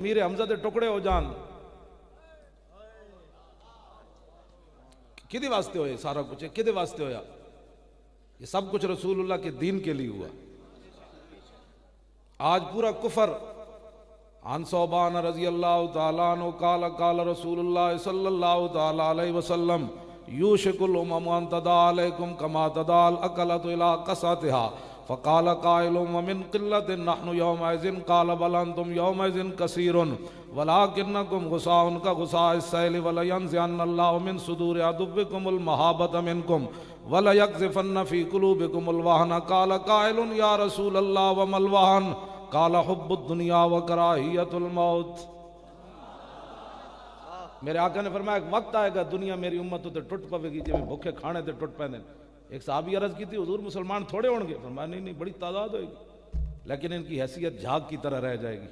मीरे हमजा दे टुकड़े हो जान किदे वास्ते होए, सारा कुछ किदे वास्ते होया? ये सब कुछ रसूलुल्लाह के दीन के लिए हुआ। आज पूरा कुफर अन सौबान रजी अल्लाह तआला अन्हु काल काल रसूलुल्लाह सल्लल्लाहु तआला अलैहि वसल्लम यूशिकुल उमम अन तदा अलैकुम कमा तदाल अकलतु इला कसतिहा फ़क़ाल क़ाइलुम व मिन क़िल्लतिन नहनु यौमइज़िन क़ाल बल अंतुम यौमइज़िन कसीरुन वलाकिन्नकुम गुसाउन का गुसाइस सैल वलयंज़िअन्नल्लाहु मिन सुदूरि अदुव्विकुमुल महाबत मिनकुम वलयक़ज़िफ़न्न फ़ी क़ुलूबिकुमुल वहन क़ाल क़ाइलुन या रसूलल्लाह व मल वहन क़ाल हुब्बुद दुनिया व कराहियतुल मौत। मेरे आका ने फरमाया एक वक्त आएगा दुनिया मेरी उम्मत तो टुट पवेगी जिवें भूखे खाने ते टुट पैंदे। एक साहबी अर्ज की थी हुजूर मुसलमान थोड़े होंगे? फरमाया नहीं नहीं बड़ी तादाद होगी, लेकिन इनकी हैसियत झाग की तरह रह जाएगी।